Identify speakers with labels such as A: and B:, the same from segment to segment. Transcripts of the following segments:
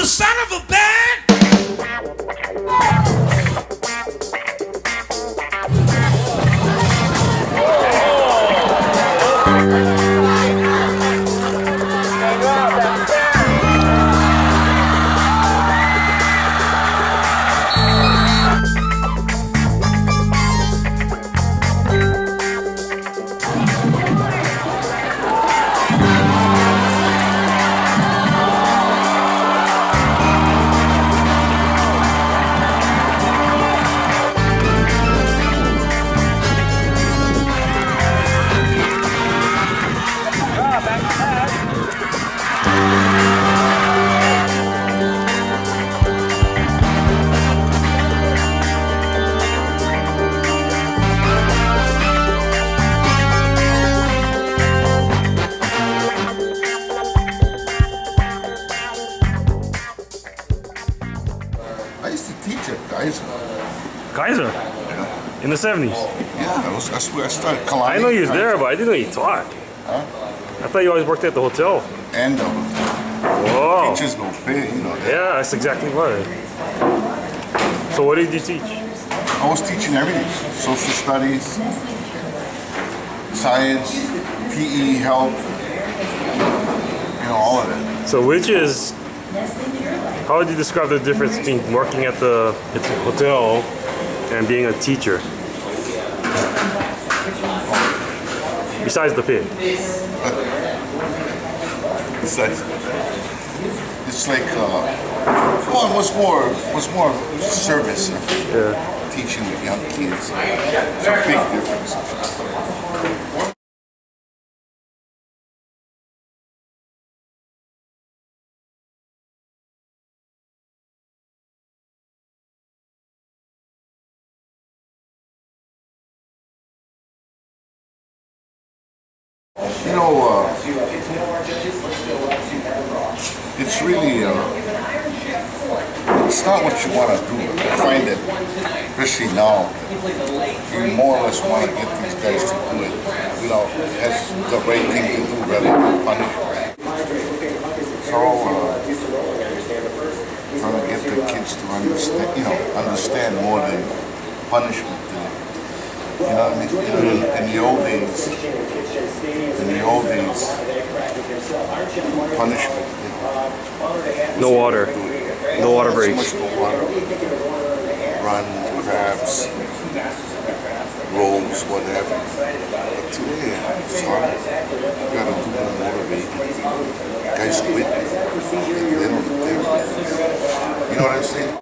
A: the son of a bad.
B: I used to teach at Kaiser.
C: Kaiser?
B: Yeah,
C: In the 70s?
B: yeah, that's where I started. Kalani,
C: I know you was there, but I didn't know you taught.
B: Huh?
C: I thought you always worked at the hotel.
B: And
C: Whoa.
B: teachers don't pay, you know.
C: Yeah, that's exactly right. So what did you teach?
B: I was teaching everything: social studies, science, PE, health, you know, all of that.
C: So how would you describe the difference between working at the hotel and being a teacher? Besides the pay.
B: It's like, well, what's more service?
C: Yeah.
B: Teaching with young kids. It's a big difference. You know, it's really, it's not what you want to do. I find that, especially now, you more or less want to get these guys to do it, you know, as the right thing to do rather than punish. So, trying to get the kids to understand more than punishment. You know what I mean? You know, in the old days, punishment.
C: No water. No water breaks.
B: So much no water. Run, grabs, rolls, whatever. But today, it's hard. You gotta do more motivating. Guys quit. They don't. You know what I'm saying?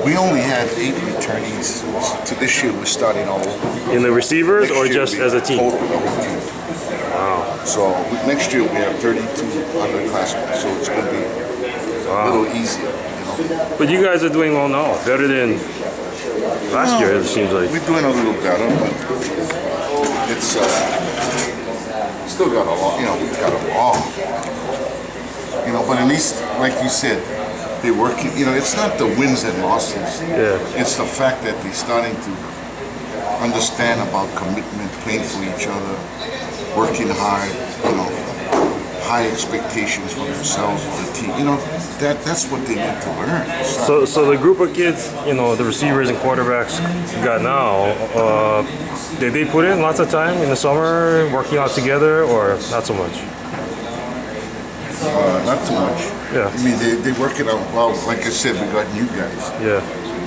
B: We only had 8 returnees. To this year, we're starting all over.
C: In the receivers or
B: Next year,
C: just
B: we
C: as a team?
B: Total, the whole team.
C: Wow.
B: So next year we have 32 underclassmen, so it's going to be a little easier, you know.
C: But you guys are doing well now, better than last year, it seems like.
B: We're doing a little better, but it's still got a lot, you know, we've got a long. You know, but at least, like you said, they're working, you know, it's not the wins and losses.
C: Yeah.
B: It's the fact that they're starting to understand about commitment, playing for each other, working hard, you know, high expectations for themselves, for the team. You know, that's what they need to learn.
C: So the group of kids, you know, the receivers and quarterbacks you got now, did they put in lots of time in the summer working out together or not so much?
B: Not too much.
C: Yeah.
B: I mean, they work it out well. Like I said, we got new guys.
C: Yeah.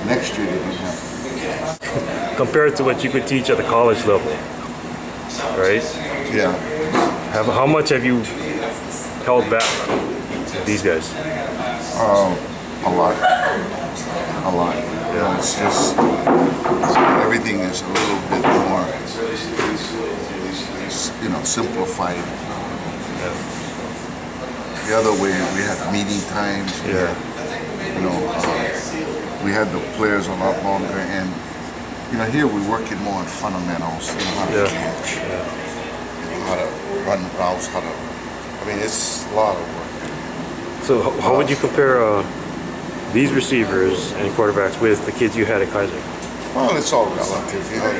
B: Next year they don't have.
C: Compared to what you could teach at the college level, right?
B: Yeah.
C: How much have you held back these guys?
B: A lot. A lot. Yeah. It's just everything is a little bit more, you know, simplified.
C: Yeah.
B: The other way, we had meeting times.
C: Yeah.
B: You know, we had the players a lot longer, and you know, here we're working more on fundamentals. You know, how to catch, you know, how to run routes, how to. I mean, it's a lot of work.
C: So how would you compare these receivers and quarterbacks with the kids you had at Kaiser?
B: Well, it's all relative. You know,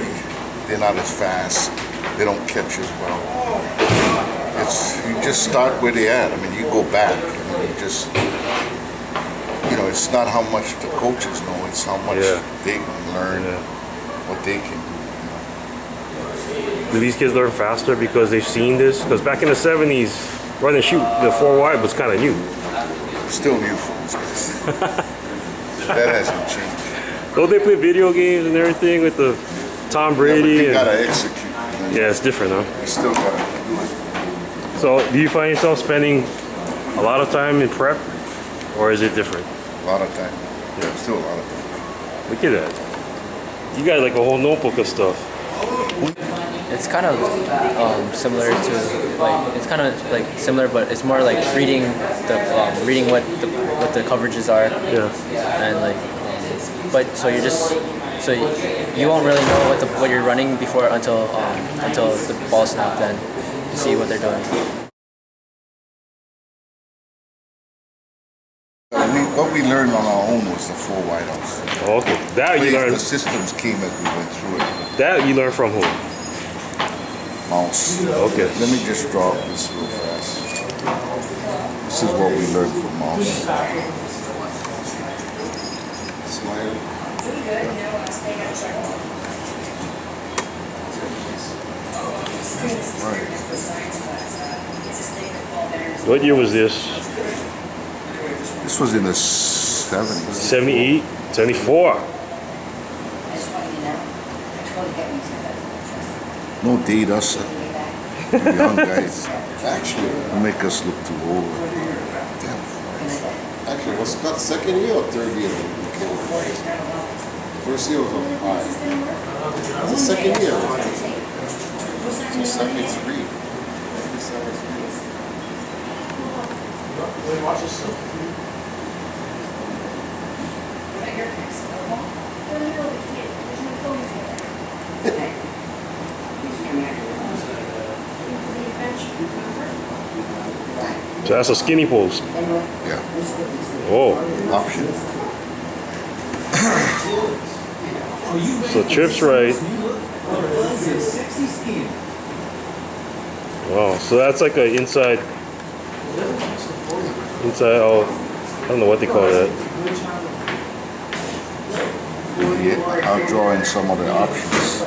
B: they're not as fast. They don't catch as well. You just start where they at. I mean, you go back. You know, you just it's not how much the coaches know, it's how much
C: Yeah.
B: they can learn,
C: Yeah.
B: what they can do.
C: Do these kids learn faster because they've seen this? Because back in the 70s, run and shoot, the 4 wide was kind of new.
B: Still new for these guys. That hasn't changed.
C: Don't they play video games and everything with the Tom
B: Yeah, but
C: Brady?
B: you
C: and-
B: gotta execute.
C: yeah, it's different, huh?
B: You still gotta do it.
C: So, do you find yourself spending a lot of time in prep, or is it different?
B: A lot of time. Yeah, still a lot of time.
C: Look at that. You got like a whole notebook of stuff.
A: It's kind of similar to it's kind of like similar, but it's more like reading reading what the coverages are,
C: Yeah.
A: and but so you're just so you won't really know what you're running before until the ball snap. Then you see what they're doing.
B: What we learned on our own was the 4 wideouts.
C: Oh, okay. That you
B: The
C: learned.
B: systems came as we went through it.
C: That you learned from who?
B: Mouse.
C: Okay.
B: Let me just draw this real fast. This is what we learned from Mouse. Smile. Right.
C: What year was this?
B: This was in the 70s.
C: 78, 74.
B: No date us. You young guys.
D: Actually,
B: You make us look too old. Damn.
D: actually, was Scott second year or third year when he became a player? First year was on high. It was the second year. So 73. 73.
C: So that's a skinny post.
B: Yeah.
C: Oh,
B: Option.
C: so trips right. Wow, so that's like a inside. Oh, I don't know what they call that.
B: Yeah, I'll draw in some of the options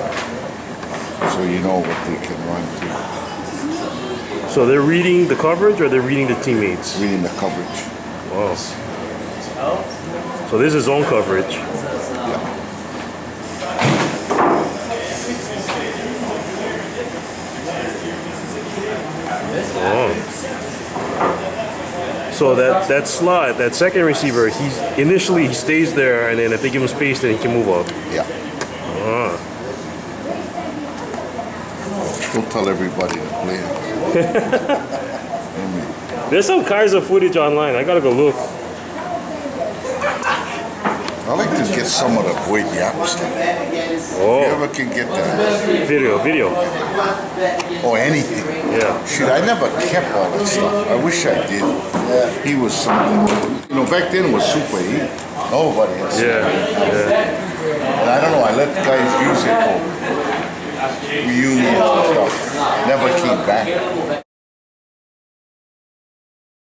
B: so you know what they can run to.
C: So they're reading the coverage or they're reading the teammates?
B: Reading the coverage.
C: Wow. So this is zone coverage.
B: Yeah.
C: Oh. So that slot, that second receiver, he stays there, and then if they give him space, then he can move up.
B: Yeah.
C: Ah.
B: Don't tell everybody to play it.
C: There's some Kaiser footage online. I gotta go look.
B: I like to get some of the Boyd Yap stuff. If you
C: Oh,
B: ever can get that,
C: video.
B: or anything.
C: Yeah.
B: Shoot, I never kept all that stuff. I wish I did. He was something. You know, back then it was Super 8. Nobody else.
C: Yeah.
B: And I don't know, I let guys use it for reunions and stuff. Never came back.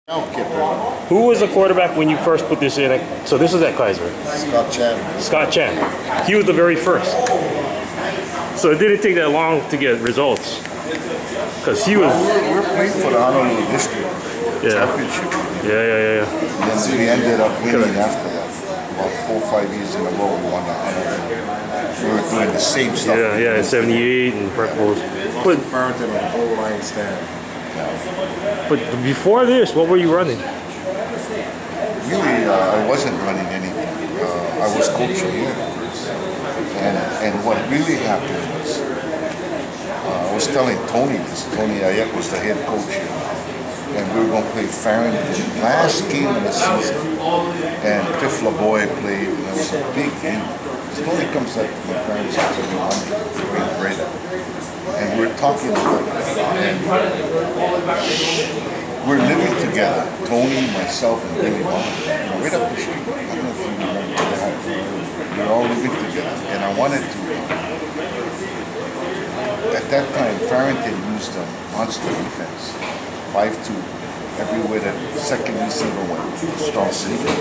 D: Now, Kipper,
C: Who was the quarterback when you first put this in? So this is at Kaiser.
D: Scott Chan.
C: Scott Chan. He was the very first. So it didn't take that long to get results. Because he was.
B: We're playing for the Honolulu District
C: Yeah.
B: Championship.
C: Yeah.
B: And then we ended up winning after that. About 4 or 5 years in a row, we won the Honolulu. We were doing the same stuff.
C: Yeah, in 78 and prep bowls. But
D: Farrington on the goal line stand.
C: before this, what were you running?
B: Really, I wasn't running anything. I was coaching here. And what really happened was, I was telling Tony this. Tony Ayek was the head coach here. And we were going to play Farrington last game of the season. And Cliff LaBoy played, and it was a big game. Tony comes up to my parents and said, "We won the bread." And we're talking about it. And we're living together. Tony, myself, and Billy Bond. Right up the street. I don't know if you remember that. We're all living together. And I wanted to. At that time, Farrington used a monster defense. 5'2", everywhere that the second receiver went. Strong safety,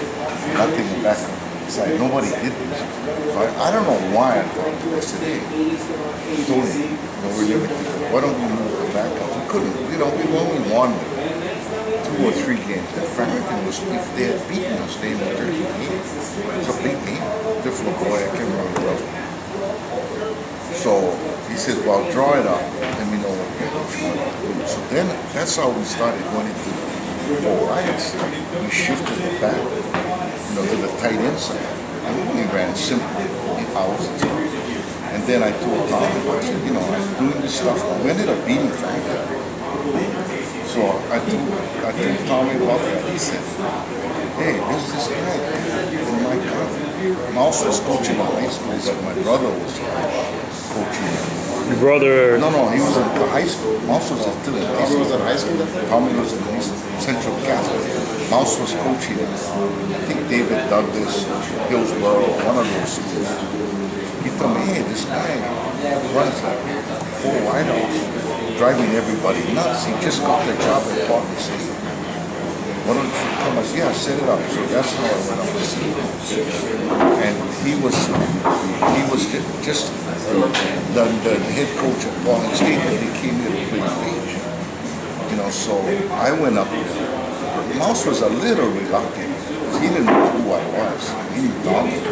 B: nothing in back. It's like nobody did this. So I don't know why. I said, hey, Tony, we're limited. Why don't we move the backup? We couldn't. We only won 2 or 3 games. And Farmington was, if they had beaten us, they were 30 games. It's a big game. Different boy, I can't remember. So he says, well, draw it up. Let me know what you want to do. So then that's how we started going into rights. We shifted it back, to the tight end side. And we ran simple houses. And then I told Tom, I said, I'm doing this stuff. We ended up beating Franklin. So I told Tommy about that. He said, hey, there's this guy in my country. Mouse was coaching in high school. He said, my brother was coaching.
C: Your brother?
B: No, he was in high school. Mouse was still in high school.
D: Tommy was in high school?
B: Tommy was in Central Catholic. Mouse was coaching. I think David Douglas, Hillsborough, one of those schools. He told me, hey, this guy runs like 4 wideouts, driving everybody nuts. He just got the job at Park State. Why don't you come? I said, yeah, set it up. So that's how I went up to see him. And he was just the head coach at Boston State, and he came here to play stage. So I went up there. Mouse was a little reluctant. He didn't know who I was. He knew Donald.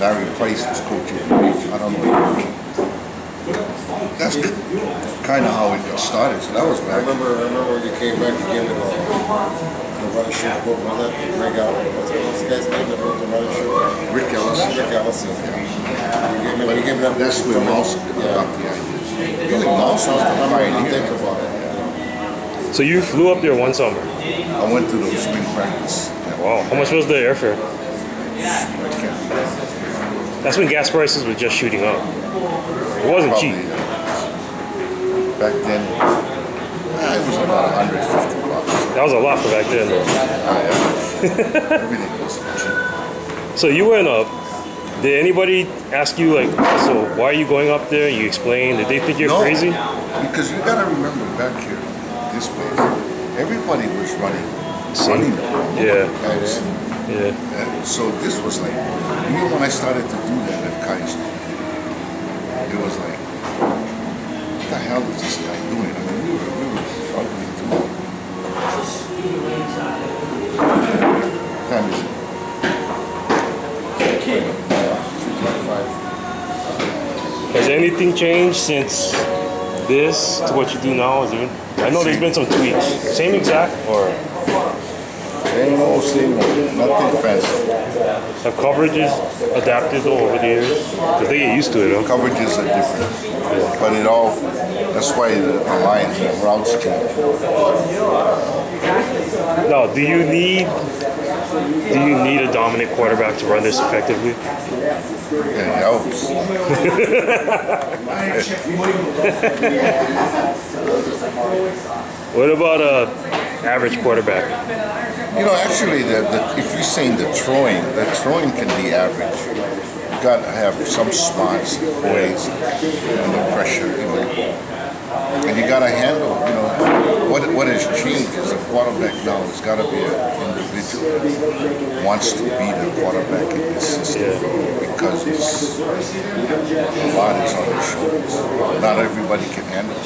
B: Larry Price was coaching. I don't know. That's kind of how it got started. So that was back.
D: I remember when you came back again to the running shoe book, was that Greg Allen? What's the guy's name that wrote the running shoe?
B: Rick Ellison.
D: Rick Ellison. Yeah. You gave me that.
B: That's where Mouse got the idea. Really, Mouse was the pioneer.
D: Think about it.
C: So you flew up there one summer?
B: I went to the spring practice.
C: Wow. How much was the airfare?
B: I can't
C: That's when gas prices were just shooting up. It wasn't cheap.
B: Back then, it was about $150.
C: That was a lot for back then, though.
B: Everything was cheap.
C: So you went up. Did anybody ask you, like, so why are you going up there? You explained. Did they think you're crazy?
B: Because you gotta remember back here, this place, everybody was running.
C: Yeah.
B: Guys.
C: Yeah.
B: And so this was like, even when I started to do that at Kai's, it was like, what the hell is this guy doing? I mean, we were struggling too. What time is it?
D: 3:25.
C: Has anything changed since this to what you do now? I know there's been some tweaks. Same exact or?
B: Same old, nothing fancy.
C: Have coverages adapted over the years? Because they get used to it, huh?
B: Coverages are different, but that's why the lines and routes change.
C: Now, do you need a dominant quarterback to run this effectively?
B: It helps.
C: What about a average quarterback?
B: Actually, if you're saying the throwing can be average. You got to have some smarts, ways, under pressure, and you got to handle. What has changed is the quarterback now has got to be an individual who wants to be the quarterback in this system because a lot is on his shoulders. Not everybody can handle it.